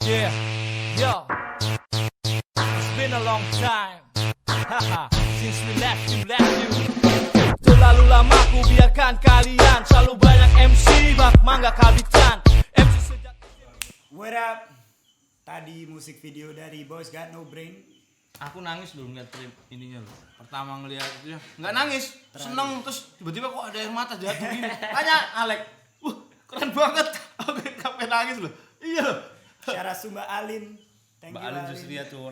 Yeah, yo, it's been a long time. Haha, since we left you. Terlalu lama ku biarkan kalian. Selalu banyak MC, bak mangga kabitan. MC sejak. What up? Tadi musik video dari Boys Got No Brain. Aku nangis loh ngeliat trip ininya loh. Pertama ngeliat itu ya, nggak nangis, seneng terus tiba-tiba kok ada air mata jatuh gini. Tanya Alek, keren banget. Aku sampai nangis loh. Iya loh. Syara Sumba Alin. Thank Mbak you Alin Jusria tuh.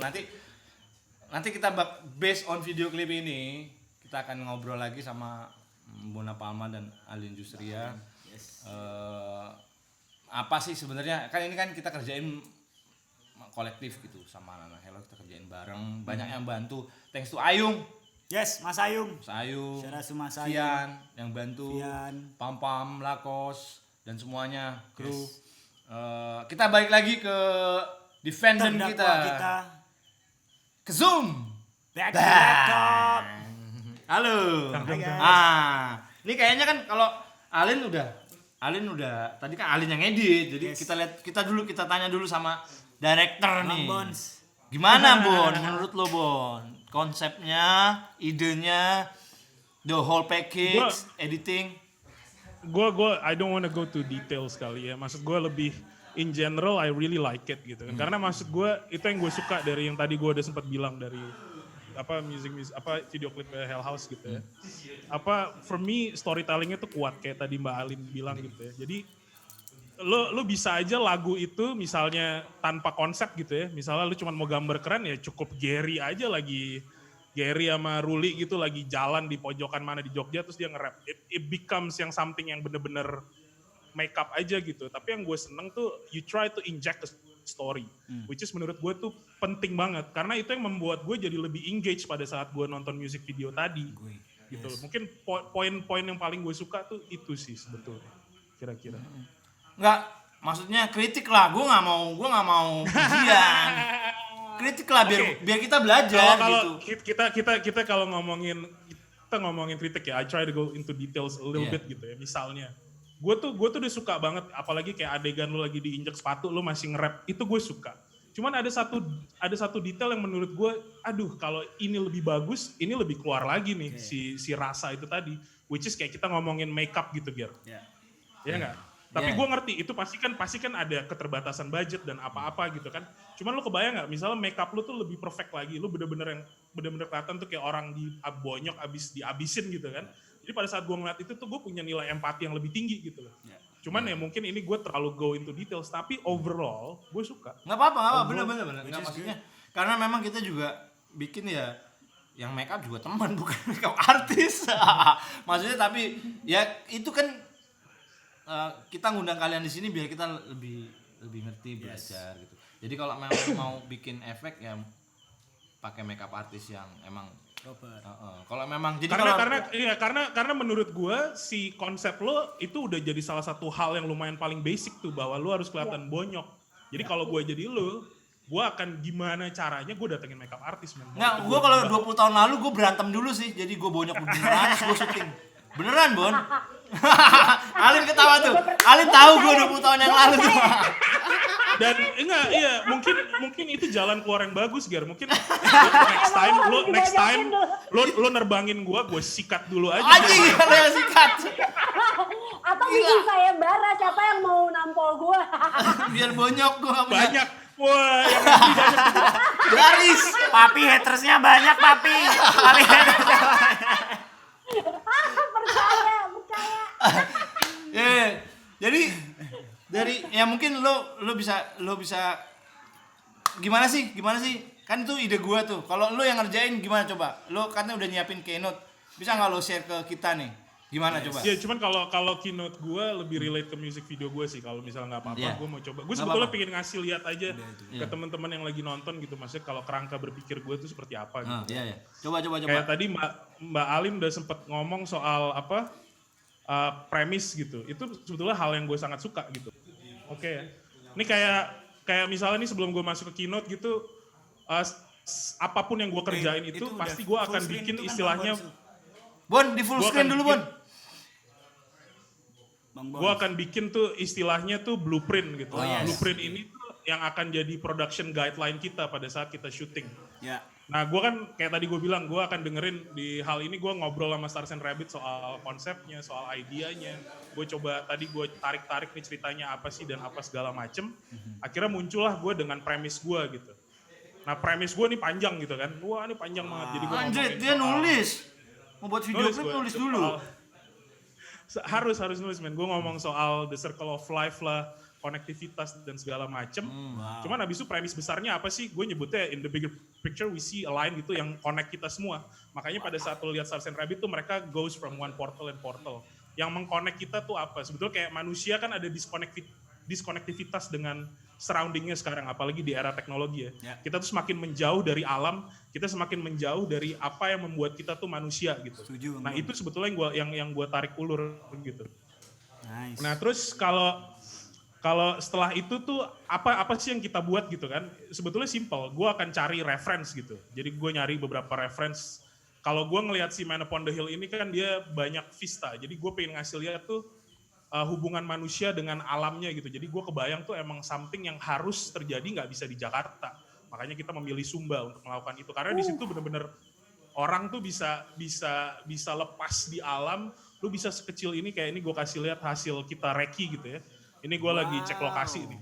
Nanti kita based on video klip ini kita akan ngobrol lagi sama Bona Palma dan Alin Jusria. Yes. Apa sih sebenarnya? Kan ini kan kita kerjain kolektif gitu sama anak Hello, kita kerjain bareng, banyak yang bantu. Thanks to Ayung. Yes, Mas Ayung. Mas Ayung, Syara Sumba Sayung. Fian yang bantu, Fian. Pam, Lakos dan semuanya kru. Yes. Kita balik lagi ke defendant Terdakwa kita. Ke Zoom. Back to laptop. Halo. Hai guys. Ini kayaknya kan kalau Alin udah tadi kan Alin yang edit. Jadi Yes. kita tanya dulu sama director Bang nih. Bons. Gimana Bon? Menurut lo Bon? Konsepnya, idenya, the whole package, editing. Gue I don't wanna go to details kali ya. Maksud gue lebih in general I really like it gitu kan. Karena maksud gue itu yang gue suka dari yang tadi gue udah sempat bilang dari video klip Hell House gitu ya. For me storytellingnya tuh kuat kayak tadi Mbak Alin bilang gitu ya. Jadi lo bisa aja lagu itu misalnya tanpa konsep gitu ya. Misalnya lo cuma mau gambar keren ya cukup Gary aja lagi. Gary sama Ruli gitu lagi jalan di pojokan mana di Jogja terus dia nge-rap. It becomes yang something yang bener-bener make up aja gitu. Tapi yang gue seneng tuh you try to inject a story. Which is menurut gue tuh penting banget. Karena itu yang membuat gue jadi lebih engage pada saat gue nonton music video tadi. Gitu. Yes. Mungkin poin-poin yang paling gue suka tuh itu sih sebetulnya. Kira-kira. Enggak, maksudnya kritik lah. Gue nggak mau pujian. Kritik lah biar kita belajar Kalau gitu. kita kalau ngomongin kritik ya, I try to go into details a little bit gitu ya. Misalnya, gue tuh udah suka banget, apalagi kayak adegan lu lagi diinjek sepatu, lu masih nge-rap, itu gue suka. Cuman ada satu detail yang menurut gue, aduh kalau ini lebih bagus, ini lebih keluar lagi nih si rasa itu tadi, which is kayak kita ngomongin makeup gitu, Ger. Ya nggak? Tapi gue ngerti itu pasti kan ada keterbatasan budget dan apa-apa gitu kan. Cuman lu kebayang nggak? Misalnya makeup lu tuh lebih perfect lagi, lu bener-bener kelihatan tuh kayak orang bonyok abis dihabisin gitu kan. Jadi pada saat gue ngeliat itu tuh gue punya nilai empati yang lebih tinggi gitu loh. Cuman ya mungkin ini gue terlalu go into details, tapi overall gue suka. Nggak apa-apa, bener. Nggak maksudnya karena memang kita juga bikin ya yang makeup juga teman bukan makeup artis. Maksudnya tapi ya itu kan kita ngundang kalian di sini biar kita lebih ngerti belajar gitu. Jadi kalau memang mau bikin efek ya pakai makeup artis yang emang Proper. kalau memang jadi karena menurut gue si konsep lo itu udah jadi salah satu hal yang lumayan paling basic tuh bahwa lo harus kelihatan bonyok. Jadi kalau gue jadi lo, gue akan gimana caranya gue datengin makeup artis men. Nggak, gue kalau 20 tahun lalu gue berantem dulu sih. Jadi gue bonyok beneran terus gue syuting. Beneran Bon. Alin ketawa tuh. Alin tahu gue 20 tahun yang lalu tuh. Dan mungkin itu jalan keluar yang bagus Ger. Mungkin next time lo nerbangin gue sikat dulu aja. Anjing kalau yang sikat. Atau bikin saya bara, siapa yang mau nampol gua? Biar bonyok gue gak punya. Banyak. Wah, yang Garis. Papi hatersnya banyak papi. Papi hatersnya banyak. Percaya. Jadi dari ya mungkin lo bisa gimana sih kan itu ide gua tuh. Kalau lo yang ngerjain gimana coba? Lo katanya udah nyiapin keynote, bisa nggak lo share ke kita nih? Gimana coba? Ya cuman kalau keynote gue lebih relate ke music video gue sih. Kalau misalnya nggak apa-apa, gue mau coba. Gue sebetulnya pengen ngasih lihat aja ke teman-teman yang lagi nonton gitu. Maksudnya kalau kerangka berpikir gue tuh seperti apa gitu. Iya. Coba. Kayak tadi Mbak Alim udah sempet ngomong soal premis gitu. Itu sebetulnya hal yang gue sangat suka gitu. Oke. Ini kayak misalnya nih sebelum gue masuk ke keynote gitu, apapun yang gue kerjain itu pasti gue akan bikin istilahnya. Bon, di full screen dulu Bon. Gue akan bikin tuh istilahnya tuh blueprint gitu. Blueprint ini tuh yang akan jadi production guideline kita pada saat kita syuting. Ya. Nah, gue kan kayak tadi gue bilang, gue akan dengerin di hal ini, gue ngobrol sama Stars and Rabbit soal konsepnya, soal idenya. Gue coba tadi gue tarik-tarik nih ceritanya apa sih dan apa segala macem. Akhirnya muncullah gue dengan premis gue gitu. Nah, premis gue nih panjang gitu kan. Wah, ini panjang banget. Jadi gue Anjir, ngomongin dia soal- nulis. Mau buat video klip gua. nulis dulu. Harus nulis, men. Gue ngomong soal the circle of life lah, konektivitas dan segala macem. Cuman abis itu premis besarnya apa sih? Gue nyebutnya in the bigger picture we see a line gitu yang connect kita semua. Makanya pada saat lo lihat Stars and Rabbit tuh mereka goes from one portal and portal. Yang mengconnect kita tuh apa? Sebetulnya kayak manusia kan ada diskonektivitas dengan surroundingnya sekarang, apalagi di era teknologi ya. Kita tuh semakin menjauh dari alam, kita semakin menjauh dari apa yang membuat kita tuh manusia gitu. Setuju, Nah itu sebetulnya yang gue tarik ulur gitu. Nice. Nah terus kalau setelah itu tuh apa sih yang kita buat gitu kan? Sebetulnya simple, gue akan cari reference gitu. Jadi gue nyari beberapa reference. Kalau gue ngelihat si Man Upon the Hill ini kan dia banyak vista. Jadi gue pengen ngasih lihat tuh hubungan manusia dengan alamnya gitu. Jadi gue kebayang tuh emang something yang harus terjadi nggak bisa di Jakarta. Makanya kita memilih Sumba untuk melakukan itu. Karena di situ bener-bener orang tuh bisa lepas di alam. Lu bisa sekecil ini, kayak ini gue kasih lihat hasil kita reki gitu ya. Ini gue lagi cek lokasi nih.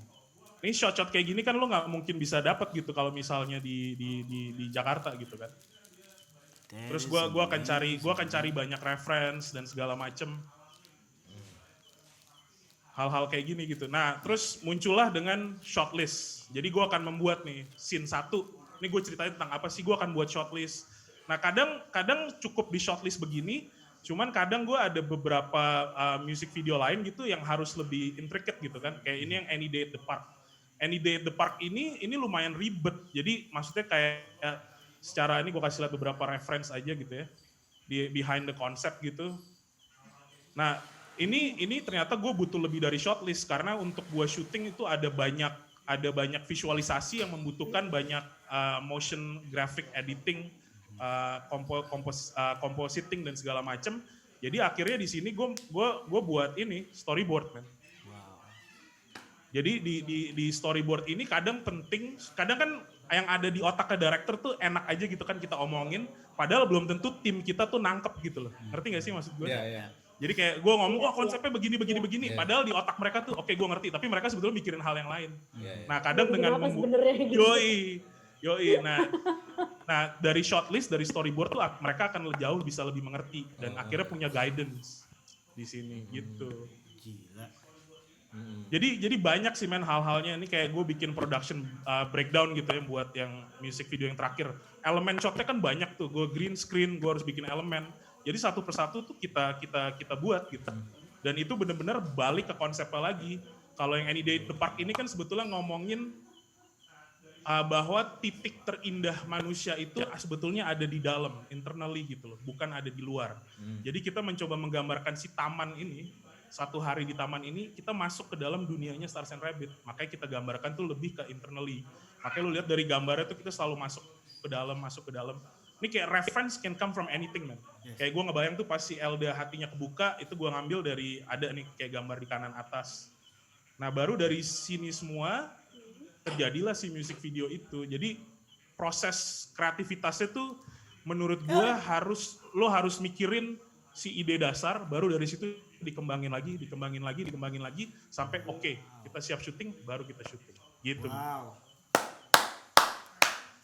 Ini shot-shot kayak gini kan lu nggak mungkin bisa dapat gitu kalau misalnya di Jakarta gitu kan. Terus gue akan cari banyak reference dan segala macem. Hal-hal kayak gini gitu. Nah, terus muncullah dengan shortlist. Jadi gue akan membuat nih scene 1. Ini gue ceritain tentang apa sih, gue akan buat shortlist. Nah, kadang cukup di shortlist begini, cuman kadang gue ada beberapa music video lain gitu yang harus lebih intricate gitu kan. Kayak ini yang Any Day at the Park. Any Day at the Park ini lumayan ribet. Jadi maksudnya kayak secara ini gue kasih lihat beberapa reference aja gitu ya. Behind the concept gitu. Nah, ini ternyata gue butuh lebih dari shortlist karena untuk gue syuting itu ada banyak visualisasi yang membutuhkan banyak motion graphic editing, compositing dan segala macam. Jadi akhirnya di sini gue buat ini storyboard, man. Jadi di storyboard ini kadang penting, kadang kan yang ada di otak ke director tuh enak aja gitu kan kita omongin, padahal belum tentu tim kita tuh nangkep gitu loh. Ngerti gak sih maksud gue? Iya. Jadi kayak gue ngomong, wah konsepnya begini, padahal di otak mereka tuh, oke gue ngerti, tapi mereka sebetulnya mikirin hal yang lain. Nah kadang dengan yoi, nah dari shortlist, dari storyboard tuh mereka akan jauh bisa lebih mengerti dan akhirnya punya guidance di sini gitu. Gila. Jadi banyak sih men hal-halnya ini kayak gue bikin production breakdown gitu ya buat yang music video yang terakhir. Elemen shotnya kan banyak tuh, gue green screen, gue harus bikin elemen. Jadi satu persatu tuh kita buat gitu. Dan itu benar-benar balik ke konsepnya lagi. Kalau yang Any Day at the Park ini kan sebetulnya ngomongin bahwa titik terindah manusia itu sebetulnya ada di dalam, internally gitu loh, bukan ada di luar. Jadi kita mencoba menggambarkan si taman ini, satu hari di taman ini kita masuk ke dalam dunianya Stars and Rabbit. Makanya kita gambarkan tuh lebih ke internally. Makanya lu lihat dari gambarnya tuh kita selalu masuk ke dalam. Ini kayak reference can come from anything, man. Yes. Kayak gue ngebayang tuh pas si Elda hatinya kebuka, itu gue ngambil dari, ada nih kayak gambar di kanan atas. Nah baru dari sini semua, terjadilah si music video itu. Jadi proses kreativitasnya tuh menurut gue lo harus mikirin si ide dasar, baru dari situ dikembangin lagi, sampai oke, kita siap syuting, baru kita syuting. Gitu. Wow.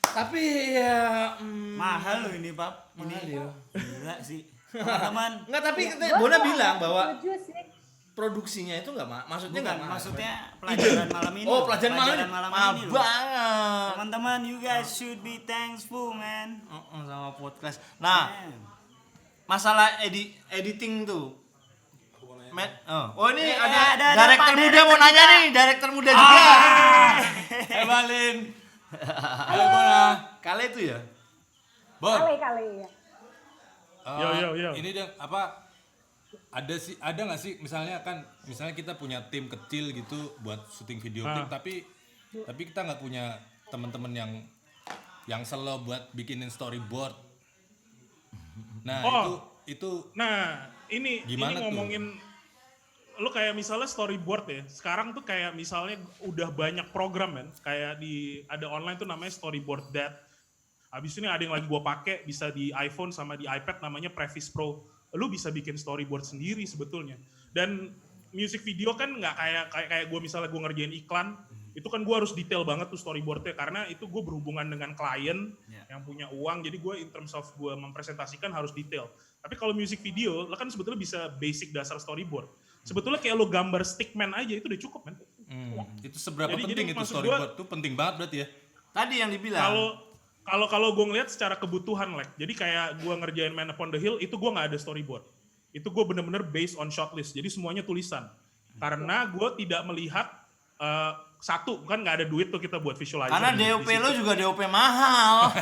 Tapi ya Mahal loh ini, Pap. Ini gila sih. Teman-teman. enggak, tapi Bona bilang bahwa Setuju sih. produksinya itu enggak maksudnya enggak mahal. Maksudnya pelajaran malam ini. Oh, pelajaran malam mahal ini loh. banget. Teman-teman, you guys should be thankful, man. Sama podcast. Nah, masalah editing tuh. Ini ada director muda mau nanya nih, director muda juga. Balin. Halo Bona. Kali itu ya? Bon. Kali ya. Yo. Ini dong ada nggak sih misalnya kita punya tim kecil gitu buat syuting video klip tapi kita nggak punya teman-teman yang selo buat bikinin storyboard. Nah, itu Nah, ini gimana ngomongin lu kayak misalnya storyboard ya. Sekarang tuh kayak misalnya udah banyak program kan. Kayak ada online tuh namanya Storyboard Dad. Habis ini ada yang lagi gua pakai bisa di iPhone sama di iPad namanya Previs Pro. Lu bisa bikin storyboard sendiri sebetulnya. Dan music video kan nggak kayak gue misalnya gue ngerjain iklan, itu kan gue harus detail banget tuh storyboardnya karena itu gue berhubungan dengan klien yang punya uang, jadi gue in terms of gue mempresentasikan harus detail. Tapi kalau music video, lo kan sebetulnya bisa basic dasar storyboard. Sebetulnya kayak lo gambar stickman aja itu udah cukup kan. Itu seberapa Jadi penting itu maksud storyboard tuh penting banget berarti ya. Tadi yang dibilang. Kalau gue ngeliat secara kebutuhan jadi kayak gue ngerjain Man Upon the Hill itu gue nggak ada storyboard. Itu gue bener-bener based on shortlist, jadi semuanya tulisan. Karena gue tidak melihat, satu, kan nggak ada duit tuh kita buat visualizer. Karena DOP lo juga DOP mahal.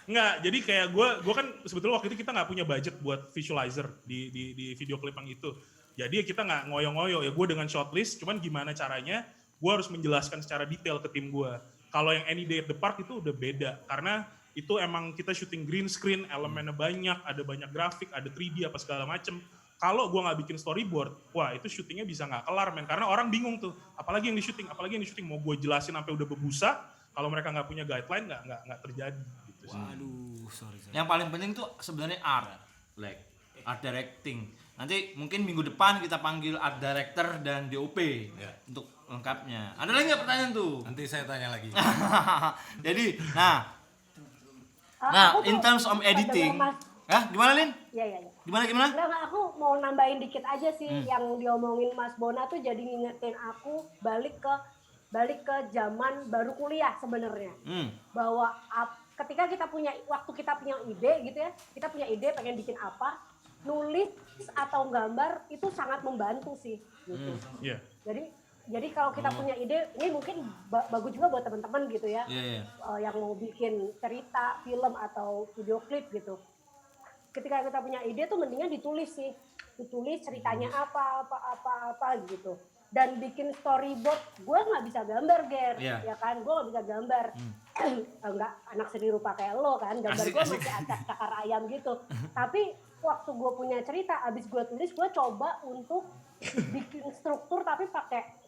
Nggak, jadi kayak gue kan sebetulnya waktu itu kita nggak punya budget buat visualizer di video klip yang itu. Jadi kita nggak ngoyo-ngoyo, ya gue dengan shortlist, cuman gimana caranya, gue harus menjelaskan secara detail ke tim gue. Kalau yang Any Day at the Park itu udah beda, karena itu emang kita syuting green screen, elemennya banyak, ada banyak grafik, ada 3D apa segala macem. Kalau gue nggak bikin storyboard, wah itu syutingnya bisa nggak kelar men, karena orang bingung tuh, apalagi yang di syuting, mau gue jelasin sampai udah berbusa, kalau mereka nggak punya guideline nggak terjadi. Gitu sih. Waduh, sorry. Yang paling penting tuh sebenarnya art directing. Nanti mungkin minggu depan kita panggil art director dan DOP untuk lengkapnya. Ada lagi nggak pertanyaan tuh? Nanti saya tanya lagi. Jadi, Aku tuh in terms of editing, gimana Lin? Iya. Gimana? Nah, aku mau nambahin dikit aja sih yang diomongin Mas Bona tuh jadi ngingetin aku balik ke zaman baru kuliah sebenarnya. Bahwa ketika kita punya ide gitu ya, kita punya ide pengen bikin apa, nulis atau gambar itu sangat membantu sih gitu. Yeah. Jadi kalau kita punya ide, ini mungkin bagus juga buat teman-teman gitu ya, yang mau bikin cerita, film atau video klip gitu. Ketika kita punya ide tuh mendingan ditulis ceritanya apa gitu. Dan bikin storyboard, gue nggak bisa gambar ya kan, gue nggak bisa gambar. Enggak anak seni rupa kayak lo kan, gambar gue masih acak cakar ayam gitu. Tapi waktu gue punya cerita, abis gue tulis, gue coba untuk bikin struktur tapi pakai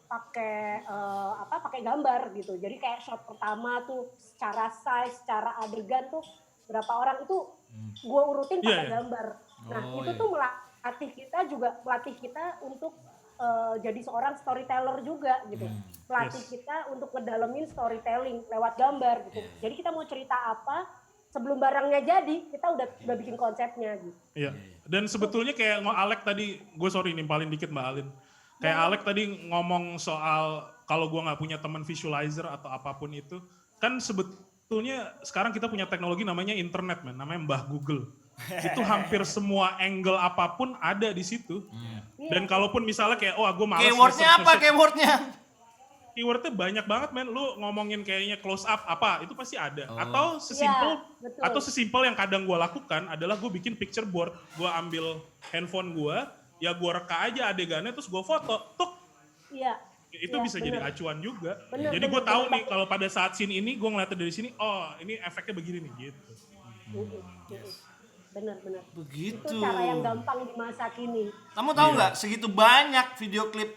gambar gitu. Jadi kayak shot pertama tuh secara size, secara adegan tuh berapa orang itu gue urutin pakai gambar. Nah itu tuh melatih kita untuk jadi seorang storyteller juga gitu. Melatih kita untuk ngedalemin storytelling lewat gambar gitu. Jadi kita mau cerita apa, sebelum barangnya jadi kita udah bikin konsepnya gitu. Iya. Dan sebetulnya kayak Alek tadi, gue sorry nimpalin dikit Mbak Alin. Kayak Alek tadi ngomong soal kalau gue nggak punya teman visualizer atau apapun itu, kan sebetulnya sekarang kita punya teknologi namanya internet namanya Mbah Google. Itu hampir semua angle apapun ada di situ. Dan kalaupun misalnya kayak, gue malas. Keywordnya apa keywordnya? Keywordnya banyak banget lu ngomongin kayaknya close up apa, itu pasti ada. Atau sesimpel yang kadang gue lakukan adalah gue bikin picture board. Gue ambil handphone gue, ya gue reka aja adegannya terus gue foto. Iya. Itu bisa jadi acuan juga. Jadi gue tahu nih kalau pada saat scene ini gue ngeliatnya dari sini, ini efeknya begini nih gitu. Bener. Begitu. Itu cara yang gampang di masa kini. Kamu tahu nggak segitu banyak video klip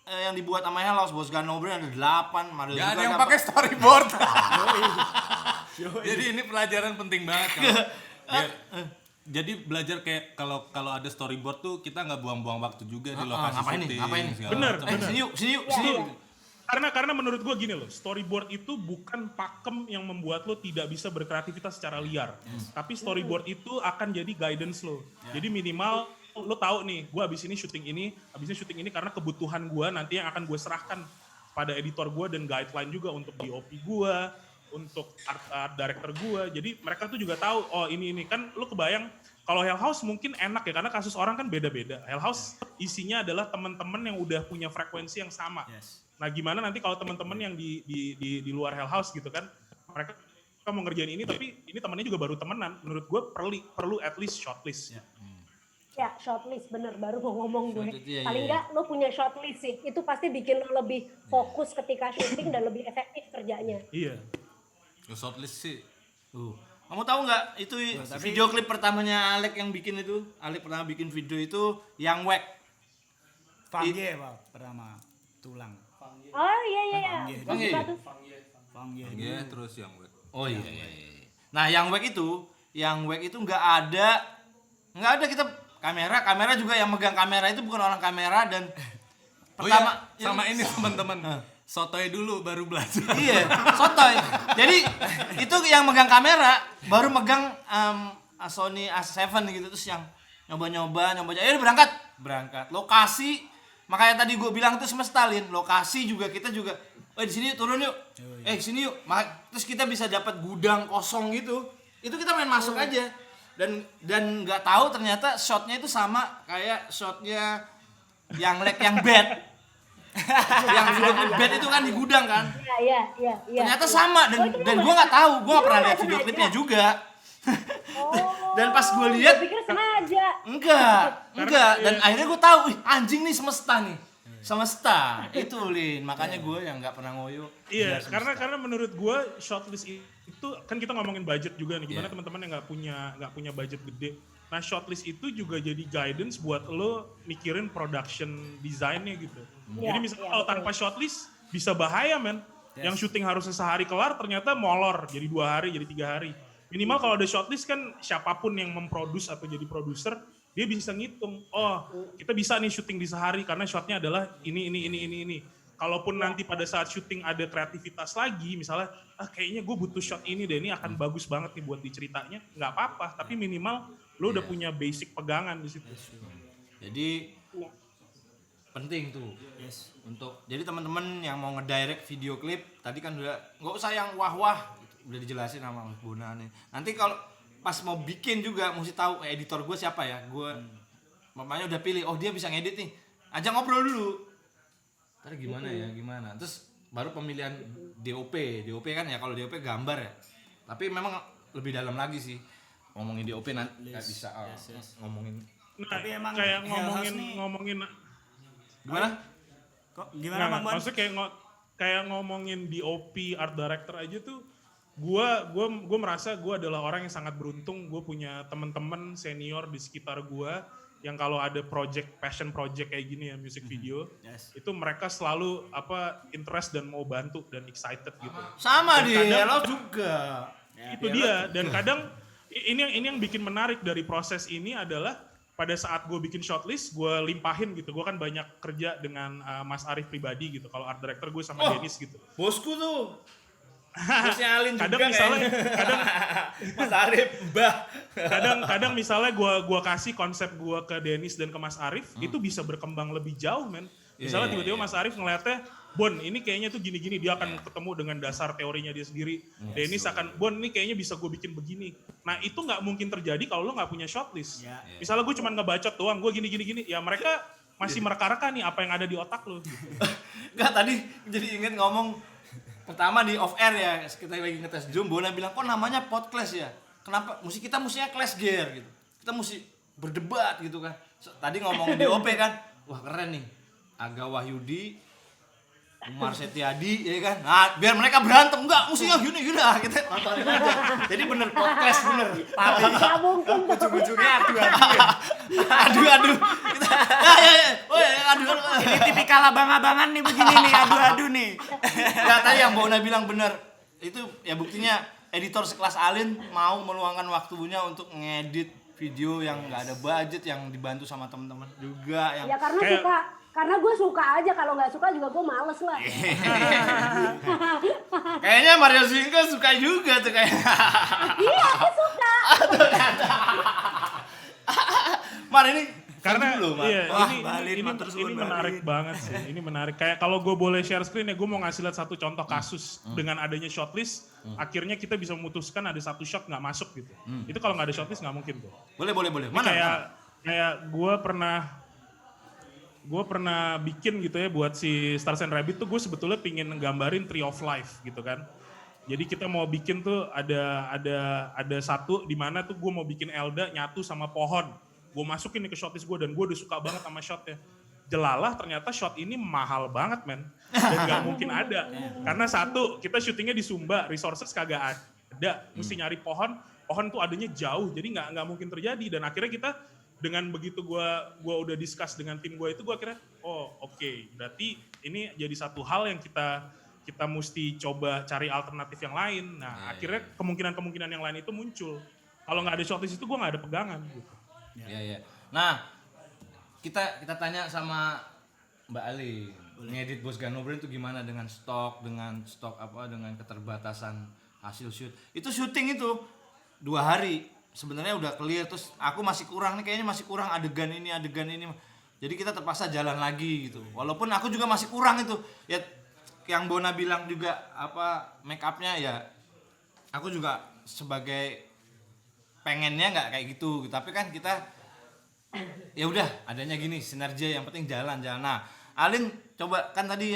yang dibuat sama Hellos, Bos Ganobre ada 8, Mario Ya juga ada yang pakai storyboard. Jadi ini pelajaran penting banget kan. Jadi belajar kayak kalau ada storyboard tuh kita nggak buang-buang waktu juga di lokasi syuting. Ngapain? Bener. Sini yuk. Karena menurut gue gini loh, storyboard itu bukan pakem yang membuat lo tidak bisa berkreativitas secara liar. Tapi storyboard itu akan jadi guidance lo. Jadi minimal lo tahu nih, gue abis ini syuting ini karena kebutuhan gue nanti yang akan gue serahkan pada editor gue dan guideline juga untuk DOP gue, untuk art director gue. Jadi mereka tuh juga tahu, ini kan lo kebayang kalau Hell House mungkin enak ya karena kasus orang kan beda-beda. Hell House isinya adalah teman-teman yang udah punya frekuensi yang sama. Nah gimana nanti kalau teman-teman yang di luar Hell House gitu kan, mereka mau ngerjain ini tapi ini temannya juga baru temenan. Menurut gue perlu at least shortlist. Ya shortlist bener, baru mau ngomong gue. Paling nggak lo punya shortlist sih, itu pasti bikin lo lebih fokus ketika syuting dan lebih efektif kerjanya. Iya. Shortlist sih. Kamu tahu nggak itu video klip pertamanya Alek yang bikin itu? Alek pernah bikin video itu yang Wack. Fangye Pak, pertama tulang. Oh iya. Fangye. Suka tuh. Fangye. Ya, terus yang wek. Oh iya. Nah, yang wek itu nggak ada kita kamera juga yang megang kamera itu bukan orang kamera dan pertama Sama ini teman-teman. Sotoy dulu baru belajar. iya, sotoy. Jadi itu yang megang kamera baru megang Sony A7 gitu terus yang nyoba. Ya berangkat. Lokasi makanya tadi gue bilang itu semestalin. Lokasi juga kita juga di sini yuk, turun yuk. Di sini yuk. Terus kita bisa dapat gudang kosong gitu. Itu kita main masuk aja. Dan nggak tahu ternyata shotnya itu sama kayak shotnya yang bad. Yang video klip bad itu kan di gudang kan. Iya. Ternyata sama dan gue nggak tahu, gue nggak pernah lihat video sengaja. klipnya juga. Oh. Dan pas gue lihat Gue pikir sengaja. enggak dan akhirnya gue tahu anjing nih semesta itu Lin, makanya gue yang nggak pernah ngoyo. Iya, karena menurut gue shortlist itu kan kita ngomongin budget juga nih, gimana Iya. teman-teman yang nggak punya budget gede. Nah shortlist itu juga jadi guidance buat lo mikirin production design-nya gitu. Iya, Jadi misalnya iya, kalau betul. tanpa shortlist bisa bahaya men. Yang syuting harusnya sehari kelar ternyata molor jadi 2 hari, jadi 3 hari. Minimal kalau ada shortlist kan siapapun yang memproduce atau jadi produser dia bisa ngitung. Oh kita bisa nih syuting di sehari karena shotnya adalah ini. Kalaupun nanti pada saat syuting ada kreativitas lagi, misalnya kayaknya gue butuh shot ini deh, ini akan bagus banget nih buat diceritanya, nggak apa-apa. Tapi minimal lo udah punya basic pegangan di situ. Jadi penting tuh untuk jadi teman-teman yang mau ngedirect video klip tadi kan udah nggak usah yang wah gitu. Udah dijelasin sama Mas Bona nih. Nanti kalau pas mau bikin juga mesti tahu editor gue siapa ya. Gue mamanya udah pilih, oh dia bisa ngedit nih. Ajak ngobrol dulu. Ntar gimana. Terus baru pemilihan DOP kan ya, kalau DOP gambar ya. Tapi memang lebih dalam lagi sih. Ngomongin DOP nanti nggak bisa ngomongin. Nah, Tapi emang kayak Hell House nih- ngomongin Gimana? Kok gimana Bang Bon? maksudnya kayak ngomongin DOP art director aja tuh gue merasa gue adalah orang yang sangat beruntung. Gue punya teman-teman senior di sekitar gue yang kalau ada passion project kayak gini ya, music video, itu mereka selalu interest dan mau bantu dan excited gitu. Sama Dan di kadang- Hello juga. Itu dia, dan kadang ini yang bikin menarik dari proses ini adalah pada saat gue bikin shortlist, gue limpahin gitu. Gue kan banyak kerja dengan Mas Arif pribadi gitu. Kalau art director gue sama Dennis gitu. Bosku tuh. Bosnya Alin juga Kadang misalnya, Mas Arif, Mbah. kadang misalnya gue kasih konsep gue ke Dennis dan ke Mas Arif, itu bisa berkembang lebih jauh men. Misalnya tiba-tiba Mas Arif ngeliatnya, Bon ini kayaknya tuh gini-gini, dia akan ketemu dengan dasar teorinya dia sendiri. Dennis akan, Bon ini kayaknya bisa gue bikin begini. Nah itu nggak mungkin terjadi kalau lo nggak punya shortlist. Misalnya gue cuma ngebacot doang, gue gini-gini, ya mereka masih mereka-reka nih apa yang ada di otak lo. Gitu. Enggak, tadi jadi inget ngomong pertama di off air ya, kita lagi ngetes Zoom, Bona bilang kok namanya podcast ya, kenapa musiknya clash gear gitu, kita mesti berdebat gitu kan. Tadi ngomongin DOP kan, wah keren nih, Aga Wahyudi, Umar Setiadi ya kan, nah biar mereka berantem, enggak musiknya gini kita nontonin aja. Jadi bener podcast bener, tapi Gak mungkin tuh. Ujung-ujungnya adu ya. aduh kita aduh Ini tipikal abang-abangan nih begini nih, adu-adu nih. Nggak, tadi yang Bona bilang bener. Itu ya buktinya editor sekelas Alin mau meluangkan waktunya untuk ngedit video yang nggak ada budget, yang dibantu sama teman-teman juga yang Ya karena Kayak- suka. Karena gue suka aja, kalau nggak suka juga gue males lah. kayaknya Mario Zinka suka juga tuh kayak. Iya, aku suka. Mar ini Karena dulu, Mar. iya, Wah, ini Balin, ini, matur suwun, ini menarik Balin. banget sih. Ini menarik. Kayak kalau gue boleh share screen ya, gue mau ngasih lihat satu contoh kasus dengan adanya shortlist. Akhirnya kita bisa memutuskan ada satu shot nggak masuk gitu. Itu kalau nggak ada shortlist nggak mungkin tuh. Boleh. Ini Mana? kayak gue pernah bikin gitu ya buat si Stars and Rabbit tuh, gue sebetulnya pingin nggambarin Tree of Life gitu kan. Jadi kita mau bikin tuh ada satu di mana tuh gue mau bikin Elda nyatu sama pohon. Gue masukin nih ke shortlist gue dan gue udah suka banget sama shotnya. Jelalah ternyata shot ini mahal banget men. Dan gak mungkin ada. Karena satu, kita syutingnya di Sumba, resources kagak ada. Mesti nyari pohon tuh adanya jauh, jadi nggak mungkin terjadi. Dan akhirnya kita dengan begitu gua udah discuss dengan tim gue itu, gue akhirnya oke, berarti ini jadi satu hal yang kita mesti coba cari alternatif yang lain. Nah akhirnya kemungkinan yang lain itu muncul. Kalau nggak ada shortlist itu gue nggak ada pegangan gitu. Iya. Nah, kita tanya sama Mbak Ali, ngedit Bos Gano Brand itu gimana dengan stok dengan keterbatasan hasil shoot. Itu syuting itu 2 hari. Sebenarnya udah clear, terus aku masih kurang nih, kayaknya masih kurang adegan ini. Jadi kita terpaksa jalan lagi gitu. Walaupun aku juga masih kurang itu. Ya yang Bona bilang juga make up-nya ya aku juga sebagai pengennya nggak kayak gitu, tapi kan kita ya udah adanya gini, sinergi yang penting jalan. Nah, Alin coba, kan tadi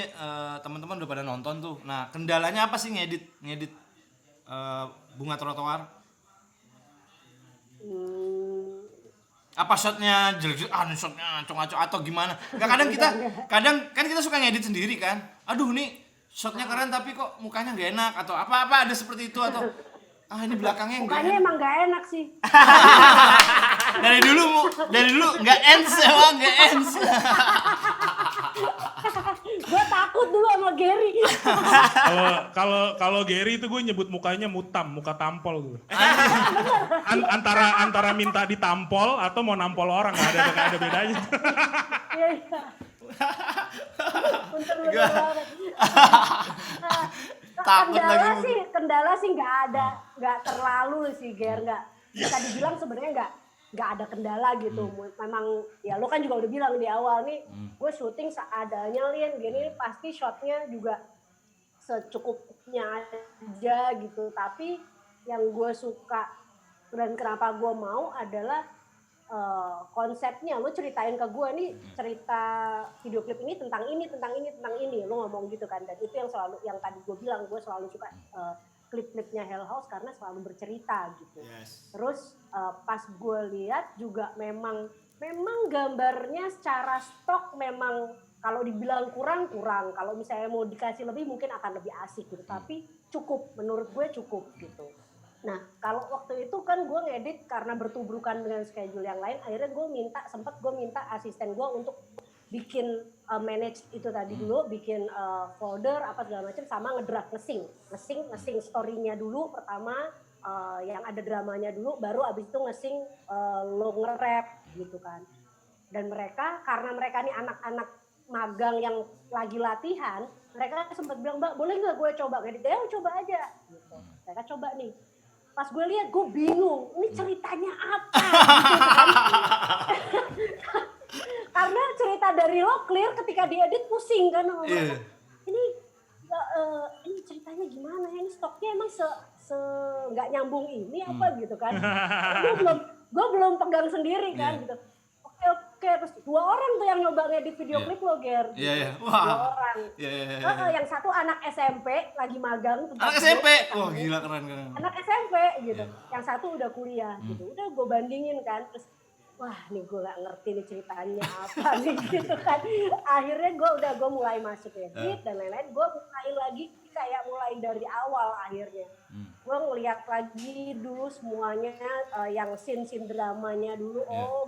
teman-teman udah pada nonton tuh. Nah, kendalanya apa sih ngedit Bunga Trotoar? Apa shotnya jelek, shotnya acong-acong atau gimana? Nggak, kadang kan kita suka ngedit sendiri kan. Aduh nih shotnya keren tapi kok mukanya nggak enak atau apa ada seperti itu, atau ini belakangnya mukanya emang nggak enak sih. dari dulu nggak ends. Gue takut dulu sama Gary. Kalau Gary itu gue nyebut mukanya muka tampol gitu. Antara minta ditampol atau mau nampol orang, nggak ada bedanya. Iya. Kendala sih nggak terlalu sih, Ger. Nggak bisa dibilang sebenarnya nggak ada kendala gitu. Memang ya lo kan juga udah bilang di awal nih, gue syuting seadanya, Lin. Gini pasti shotnya juga secukupnya aja gitu. Tapi yang gue suka dan kenapa gue mau adalah konsepnya. Lo ceritain ke gue nih, cerita video klip ini tentang ini, lo ngomong gitu kan. Dan itu yang tadi gue bilang, gue selalu suka klip-klipnya Hell House karena selalu bercerita gitu. Yes. Terus pas gue lihat juga memang gambarnya secara stok memang kalau dibilang kurang, kalau misalnya mau dikasih lebih mungkin akan lebih asik gitu. Tapi cukup, menurut gue cukup gitu. Nah, kalau waktu itu kan gue ngedit karena bertubrukan dengan schedule yang lain, akhirnya gue minta asisten gue untuk bikin manage itu tadi dulu, bikin folder apa segala macam, sama ngedraft ngesing story-nya dulu pertama, yang ada dramanya dulu, baru abis itu ngesing lo nge-rap gitu kan. Dan karena mereka nih anak-anak magang yang lagi latihan, mereka sempat bilang, Mbak boleh nggak gue coba ngedit? Ya coba aja gitu. Mereka coba nih. Pas gue lihat, gue bingung, ini ceritanya apa? Gitu kan. Karena cerita dari lo clear, ketika diedit pusing kan. Ini ceritanya gimana ya? Ini stoknya emang nggak nyambung ini apa gitu kan? Gue belum pegang sendiri kan gitu. Oke, terus 2 orang tuh yang nyoba ngedit video klip lo, Ger. Iya. 2 orang. Yang satu anak SMP lagi magang. Anak SMP? Wah gila, keren. Anak SMP gitu. Yang satu udah kuliah gitu. Udah gue bandingin kan. Terus wah nih gue gak ngerti nih ceritanya apa nih gitu kan. Akhirnya gue mulai masuk edit dan lain-lain. Gue mulai lagi kayak mulai dari awal akhirnya. Gue ngeliat lagi dulu semuanya, yang scene dramanya dulu.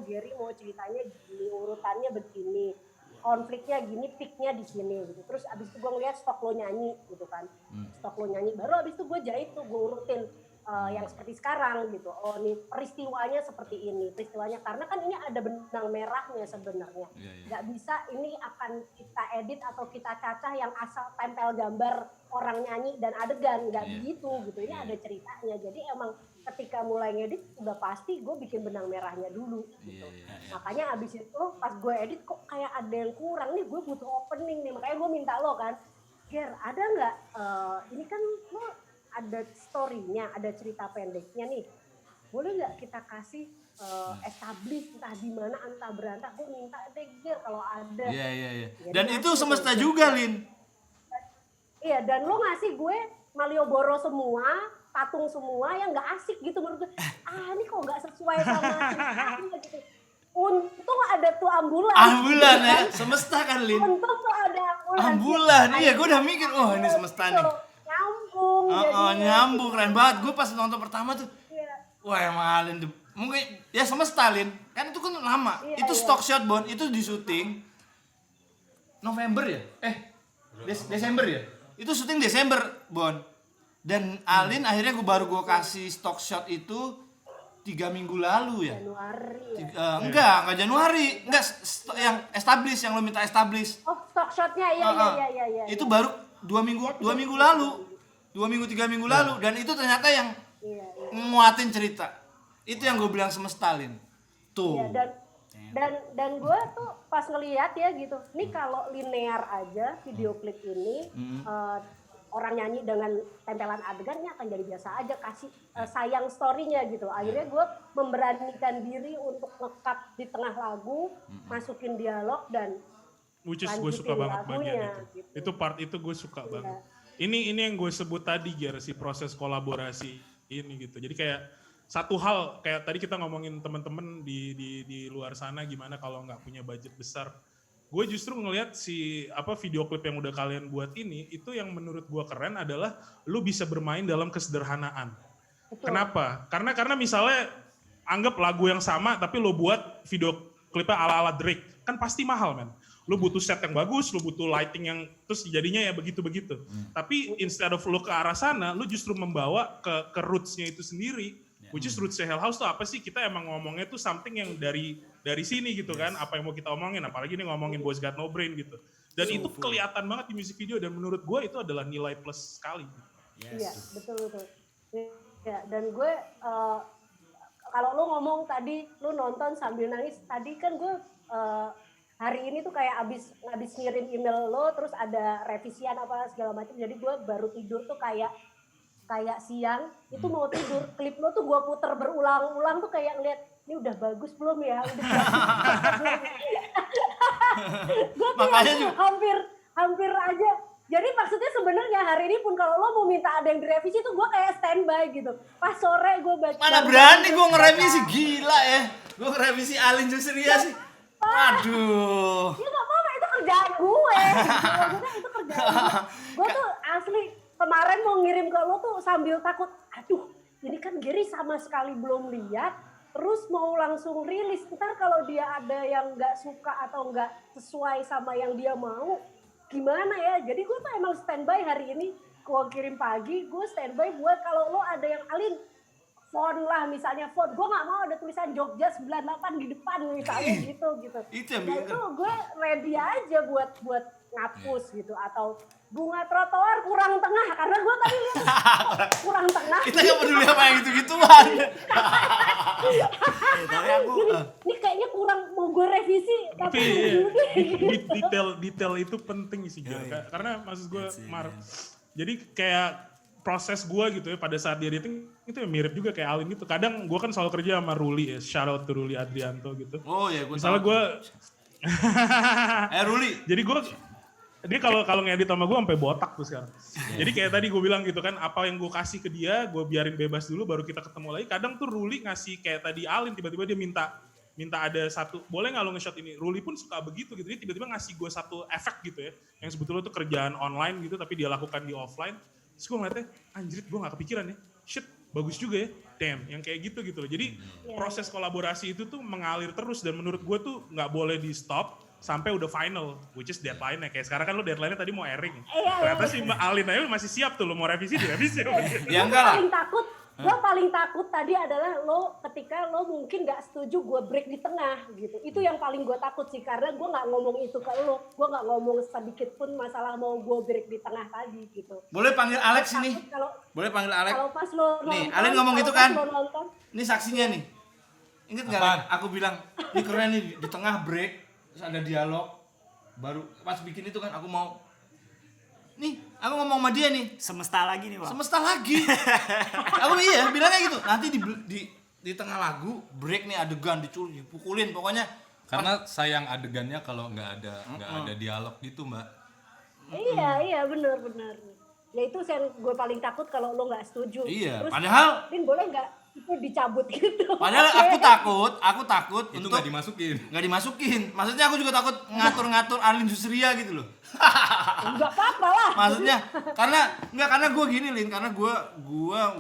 Gary mau ceritanya gini, urutannya begini, konfliknya gini, peaknya di sini gitu. Terus abis itu gue ngeliat stok lo nyanyi gitu kan. Stok lo nyanyi, baru abis itu gue jahit tuh, gue urutin yang seperti sekarang gitu. Oh nih peristiwanya seperti ini, peristiwanya karena kan ini ada benang merahnya sebenarnya. Gak bisa ini akan kita edit atau kita cacah yang asal tempel gambar orang nyanyi dan adegan, gak begitu gitu. Ini ada ceritanya. Jadi emang ketika mulai ngedit udah pasti gue bikin benang merahnya dulu gitu. Makanya abis itu pas gue edit kok kayak ada yang kurang nih, gue butuh opening nih. Makanya gue minta lo kan, Ger ada nggak? Ini kan lo ada story-nya, ada cerita pendeknya nih. Boleh nggak kita kasih establish entah di mana entah berantah? Gue minta deh Ger kalau ada. Iya. Dan itu semesta juga, Lin. Iya, dan lo ngasih gue Malioboro semua, patung semua yang nggak asik gitu menurut gue. Ini kok nggak sesuai sama ceritanya gitu. Untung ada tuh ambulan. Ambulan ya, semesta kan, Lin. Untung tuh ada ambulan. Ambulan, iya gue udah mikir, ini semesta nih. Nyambung. Nyambung, keren banget. Gue pas nonton pertama tuh, wah emang Alin mungkin ya semesta Lin, kan itu kan lama. Iya, Itu iya. stock shot Bon, itu di syuting November ya? Desember ya? Itu syuting Desember Bon. Dan Alin akhirnya gue kasih stock shot itu 3 minggu lalu ya. Januari ya. Enggak Januari, enggak yang establish, yang lo minta establish. Oh, stock shotnya iya. Itu baru 2 minggu lalu. 2 minggu 3 minggu lalu dan itu ternyata yang Iya. nguatin cerita. Itu yang gue bilang semesta Lin. Tuh. Iya, dan gue tuh pas ngeliat ya gitu, nih kalau linear aja video klip ini orang nyanyi dengan tempelan adegannya akan jadi biasa aja, kasih sayang story-nya gitu. Akhirnya gue memberanikan diri untuk nge-cut di tengah lagu, masukin dialog dan Which is gue lanjutin suka banget lagunya, bagian itu. gitu. Itu part itu gue suka banget. Ini yang gue sebut tadi Ger, si proses kolaborasi ini gitu. Jadi kayak satu hal kayak tadi kita ngomongin teman-teman di luar sana gimana kalau nggak punya budget besar. Gue justru ngelihat video klip yang udah kalian buat ini itu yang menurut gue keren adalah lu bisa bermain dalam kesederhanaan. Betul. Kenapa? Karena misalnya anggap lagu yang sama tapi lo buat video klipnya ala-ala Drake, kan pasti mahal men. Lo butuh set yang bagus, lo butuh lighting yang terus jadinya ya begitu-begitu. Tapi instead of lo ke arah sana, lo justru membawa ke roots-nya itu sendiri. Which is roots-nya Hell House tuh apa sih? Kita emang ngomongnya tuh something yang dari sini gitu kan. Apa yang mau kita omongin, apalagi ini ngomongin Boys Got No Brain gitu. Dan itu kelihatan banget di music video dan menurut gue itu adalah nilai plus sekali. Iya, betul. Ya, dan gue kalau lu ngomong tadi lu nonton sambil nangis, tadi kan gue hari ini tuh kayak abis ngirim email lo terus ada revisian apa segala macam, jadi gue baru tidur tuh kayak siang itu mau tidur, klip lo tuh gue puter berulang-ulang tuh kayak ngeliat ini udah bagus belum ya, gue Makanya juga hampir aja. Jadi maksudnya sebenarnya hari ini pun kalau lo mau minta ada yang direvisi tuh gue kayak standby gitu. Pas sore gue baca. Mana berani gue ngerevisi, gila ya. Gue ngerevisi Alin Jusria sih. Waduh. Ya gak apa-apa, itu kerjaan gue. Maksudnya itu kerjaan gue. Gue tuh asli kemarin mau ngirim ke lo tuh sambil takut. Aduh, ini kan Gary sama sekali belum lihat. Terus mau langsung rilis. Ntar kalau dia ada yang gak suka atau gak sesuai sama yang dia mau, gimana ya? Jadi gue tuh emang standby hari ini. Gue kirim pagi, gue standby buat kalau lo ada yang Alin. Font lah misalnya font, gue gak mau ada tulisan Jogja 98 di depan misalnya gitu. Itu yang Nah, bikin. itu gue ready aja buat ngapus gitu, atau bunga trotoar kurang tengah karena gue tadi lihat kurang tengah. Kita gak peduli apa yang gitu-gituan. Tapi aku Ini kayaknya kurang, mau gue revisi Tapi detail itu penting sih Ger. Karena maksud gue jadi kayak proses gue gitu ya pada saat di editing itu ya mirip juga kayak Alin gitu. Kadang gue kan selalu kerja sama Ruli ya, shout out to Ruli Adrianto gitu. Oh ya, gue Misalnya gue Ruli. jadi dia kalau ngedit sama gue sampai botak tuh sekarang. Jadi kayak tadi gue bilang gitu kan, apa yang gue kasih ke dia, gue biarin bebas dulu baru kita ketemu lagi. Kadang tuh Ruli ngasih kayak tadi Alin, tiba-tiba dia minta ada satu, boleh nggak lo nge-shot ini? Ruli pun suka begitu gitu, dia tiba-tiba ngasih gue satu efek gitu ya, yang sebetulnya tuh kerjaan online gitu, tapi dia lakukan di offline. Terus gue ngeliatnya, anjir gue gak kepikiran ya, shit bagus juga ya, damn, yang kayak gitu loh. Jadi proses kolaborasi itu tuh mengalir terus dan menurut gue tuh gak boleh di stop sampai udah final, which is deadline-nya. Kayak sekarang kan lo deadline-nya tadi mau airing. Ternyata si Mbak Alin aja masih siap tuh, lo mau revisi, direvisi. Ya enggak lah. Gue paling takut tadi adalah lo ketika lo mungkin gak setuju gue break di tengah gitu. Itu yang paling gue takut sih, karena gue gak ngomong itu ke lo. Gue gak ngomong sedikit pun masalah mau gue break di tengah tadi gitu. Boleh panggil Alex ini. Boleh panggil Alex. Kalau pas lo nonton, Nih, Alin ngomong gitu kan. Nonton, Ini saksinya nih. Ingat gak? Apaan? Aku bilang, ini keren nih di tengah break, terus ada dialog. Baru pas bikin itu kan aku mau, nih aku ngomong sama dia nih, semesta lagi nih, Pak. semesta lagi. Aku iya bilangnya gitu. Nanti di tengah lagu break nih adegan dipukulin pokoknya. Karena sayang adegannya kalau nggak ada dialog gitu Mbak. Iya benar. Ya itu yang gue paling takut kalau lo nggak setuju. Iya, Terus, padahal- Lin boleh nggak itu dicabut gitu? Padahal aku takut Itu untuk nggak dimasukin. nggak dimasukin. Maksudnya aku juga takut ngatur-ngatur Alin Jusria gitu loh. Nggak apa-apa lah. Maksudnya karena gue gini Lin, karena gue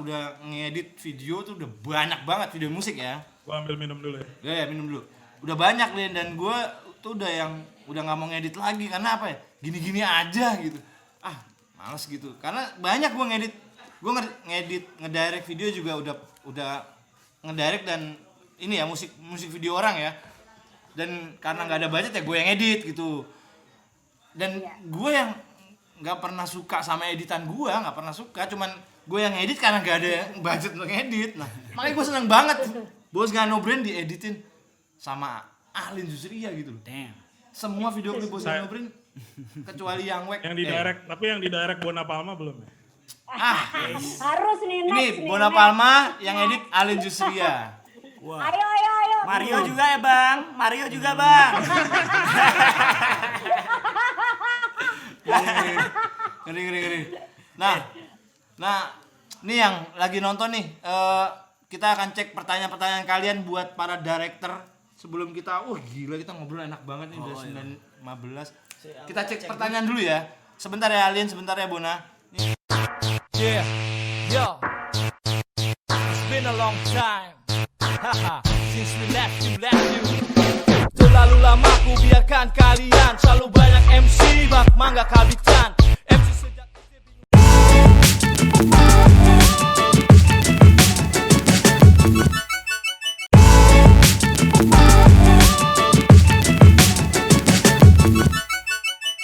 udah ngedit video tuh udah banyak banget video musik ya. Gua ambil minum dulu ya. Ya, minum dulu. Udah banyak deh, dan gue tuh udah nggak mau ngedit lagi karena apa ya? Gini-gini aja gitu. Ah, males gitu. Karena banyak gue ngedit. Gue ngedirect video juga udah ngedirect dan ini ya musik video orang ya. Dan karena nggak ada budget ya gue yang edit gitu. Dan gue yang nggak pernah suka sama editan gue, nggak pernah suka. Cuman gue yang edit karena nggak ada budget untuk ngedit. Nah, makanya gue seneng banget. Bos Gak No Brain dieditin sama Alin Zusria gitu loh. Damn. Semua video klip Bos Gak No Brain kecuali yang Wack. Yang di direct, tapi yang di direct Bona Palma belum ya? Harus nih next. Ini Bona Palma yang edit Alin Zusria. Wah. Ayo. Mario juga ya bang. Mario juga bang. Ngeri. Nah, ini yang lagi nonton nih. Kita akan cek pertanyaan-pertanyaan kalian buat para director sebelum kita. Gila kita ngobrol enak banget nih udah 9:15. Kita cek pertanyaan dulu ya. Sebentar ya Alin, sebentar ya Bona. Yeah, yo. It's been a long time. Haha, since we left you. Terlalu lama ku biarkan kalian. Selalu banyak MC, bak mangga habis